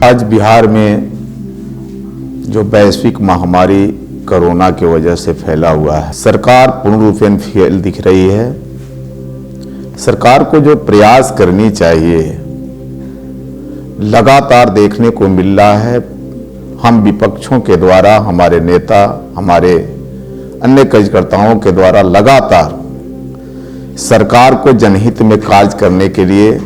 आज बिहार में जो वैश्विक महामारी कोरोना की वजह से फैला हुआ है, सरकार पूर्ण रूप से फेल दिख रही है। सरकार को जो प्रयास करनी चाहिए लगातार देखने को मिल रहा है। हम विपक्षों के द्वारा, हमारे नेता, हमारे अन्य कार्यकर्ताओं के द्वारा लगातार सरकार को जनहित में कार्य करने के लिए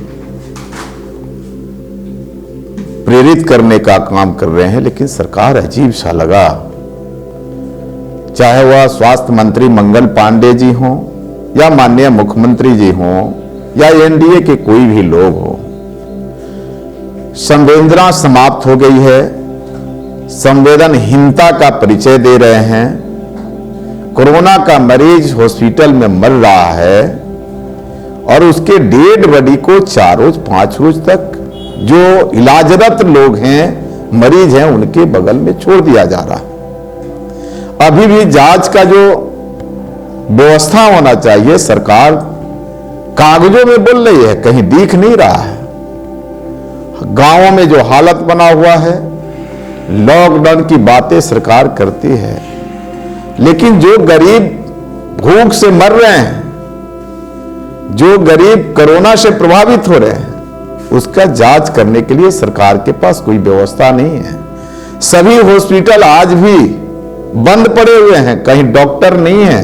प्रेरित करने का काम कर रहे हैं, लेकिन सरकार अजीब सा लगा। चाहे वह स्वास्थ्य मंत्री मंगल पांडे जी हों या माननीय मुख्यमंत्री जी हों या एनडीए के कोई भी लोग हो, संवेदना समाप्त हो गई है। संवेदनहीनता का परिचय दे रहे हैं। कोरोना का मरीज हॉस्पिटल में मर रहा है और उसके डेड बॉडी को 4 रोज 5 रोज तक जो इलाजरत लोग हैं, मरीज हैं, उनके बगल में छोड़ दिया जा रहा है। अभी भी जांच का जो व्यवस्था होना चाहिए, सरकार कागजों में बोल रही है, कहीं दिख नहीं रहा है। गांवों में जो हालत बना हुआ है, लॉकडाउन की बातें सरकार करती है, लेकिन जो गरीब भूख से मर रहे हैं, जो गरीब कोरोना से प्रभावित हो रहे हैं, उसका जांच करने के लिए सरकार के पास कोई व्यवस्था नहीं है। सभी हॉस्पिटल आज भी बंद पड़े हुए हैं, कहीं डॉक्टर नहीं है।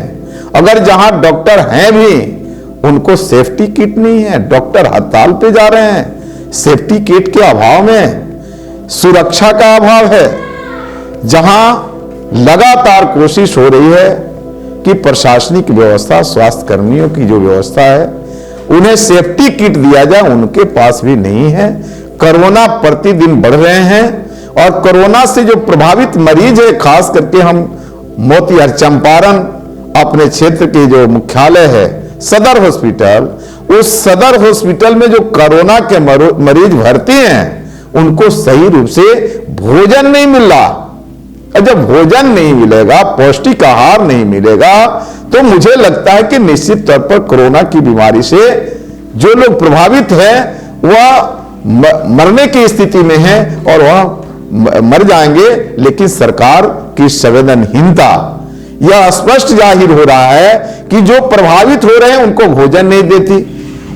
अगर जहां डॉक्टर हैं भी, उनको सेफ्टी किट नहीं है। डॉक्टर हड़ताल पे जा रहे हैं सेफ्टी किट के अभाव में, सुरक्षा का अभाव है। जहां लगातार कोशिश हो रही है कि प्रशासनिक व्यवस्था, स्वास्थ्य कर्मियों की जो व्यवस्था है, उन्हें सेफ्टी किट दिया जाए, उनके पास भी नहीं है। कोरोना प्रतिदिन बढ़ रहे हैं और कोरोना से जो प्रभावित मरीज है, खास करके हम मोतिहारी चंपारण अपने क्षेत्र के जो मुख्यालय है सदर हॉस्पिटल, उस सदर हॉस्पिटल में जो कोरोना के मरीज भर्ती हैं, उनको सही रूप से भोजन नहीं मिल रहा। और जब भोजन नहीं मिलेगा, पौष्टिक आहार नहीं मिलेगा, तो मुझे लगता है कि निश्चित तौर पर कोरोना की बीमारी से जो लोग प्रभावित हैं वह मरने की स्थिति में हैं और वह मर जाएंगे। लेकिन सरकार की संवेदनहीनता यह स्पष्ट जाहिर हो रहा है कि जो प्रभावित हो रहे हैं उनको भोजन नहीं देती,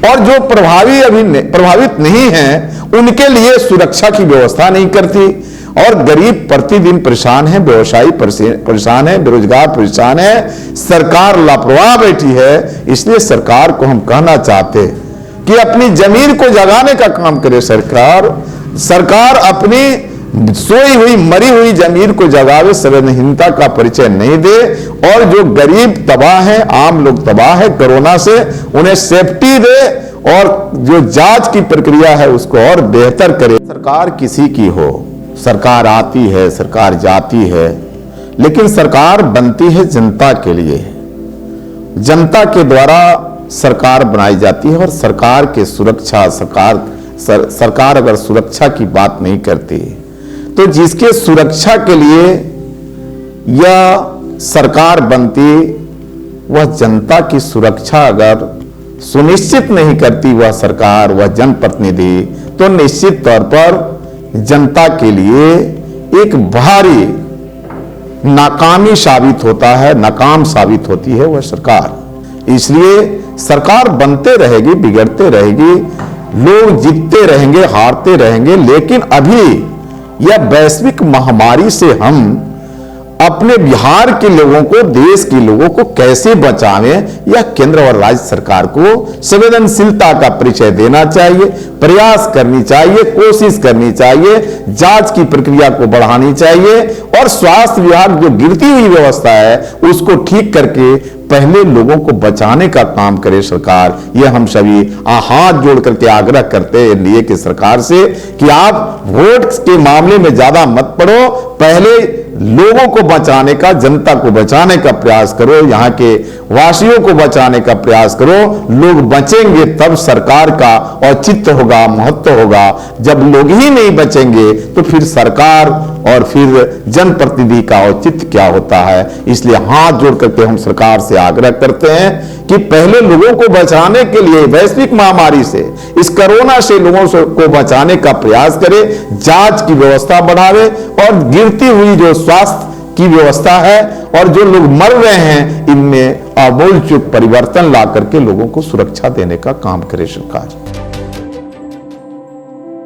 और जो प्रभावित नहीं हैं उनके लिए सुरक्षा की व्यवस्था नहीं करती। और गरीब प्रतिदिन परेशान है, व्यवसायी परेशान है, बेरोजगार परेशान है। सरकार लापरवाह बैठी है। इसलिए सरकार को हम कहना चाहते कि अपनी जमीन को जगाने का काम करे। सरकार अपनी सोई हुई मरी हुई जमीन को जगावे, संवेदनहीनता का परिचय नहीं दे। और जो गरीब तबाह है, आम लोग तबाह है कोरोना से, उन्हें सेफ्टी दे और जो जांच की प्रक्रिया है उसको और बेहतर करे। सरकार किसी की हो, सरकार आती है, सरकार जाती है, लेकिन सरकार बनती है जनता के लिए। जनता के द्वारा सरकार बनाई जाती है। और सरकार के सुरक्षा, सरकार अगर सुरक्षा की बात नहीं करती, तो जिसके सुरक्षा के लिए यह सरकार बनती, वह जनता की सुरक्षा अगर सुनिश्चित नहीं करती वह सरकार, वह जनप्रतिनिधि, तो निश्चित तौर पर जनता के लिए एक भारी नाकामी साबित होता है, नाकाम साबित होती है वह सरकार। इसलिए सरकार बनते रहेगी, बिगड़ते रहेगी, लोग जीतते रहेंगे, हारते रहेंगे, लेकिन अभी यह वैश्विक महामारी से हम अपने बिहार के लोगों को, देश के लोगों को कैसे बचावें, यह केंद्र और राज्य सरकार को संवेदनशीलता का परिचय देना चाहिए, प्रयास करनी चाहिए, कोशिश करनी चाहिए, जांच की प्रक्रिया को बढ़ानी चाहिए और स्वास्थ्य विभाग जो गिरती हुई व्यवस्था है उसको ठीक करके पहले लोगों को बचाने का काम करे सरकार। यह हम सभी हाथ जोड़ करके आग्रह करते हैं एनडीए की सरकार से कि आप वोट के मामले में ज्यादा मत पड़ो, पहले लोगों को बचाने का, जनता को बचाने का प्रयास करो, यहाँ के वासियों को बचाने का प्रयास करो। लोग बचेंगे तब सरकार का औचित्य होगा, महत्व होगा। जब लोग ही नहीं बचेंगे तो फिर सरकार और फिर जनप्रतिनिधि का औचित्य क्या होता है। इसलिए हाथ जोड़ करके हम सरकार से आग्रह करते हैं कि पहले लोगों को बचाने के लिए वैश्विक महामारी से, इस कोरोना से लोगों को बचाने का प्रयास करे, जांच की व्यवस्था बढ़ावे और गिरती हुई जो स्वास्थ्य की व्यवस्था है और जो लोग मर रहे हैं इनमें आमूल चूल परिवर्तन ला करके लोगों को सुरक्षा देने का काम करे सरकार।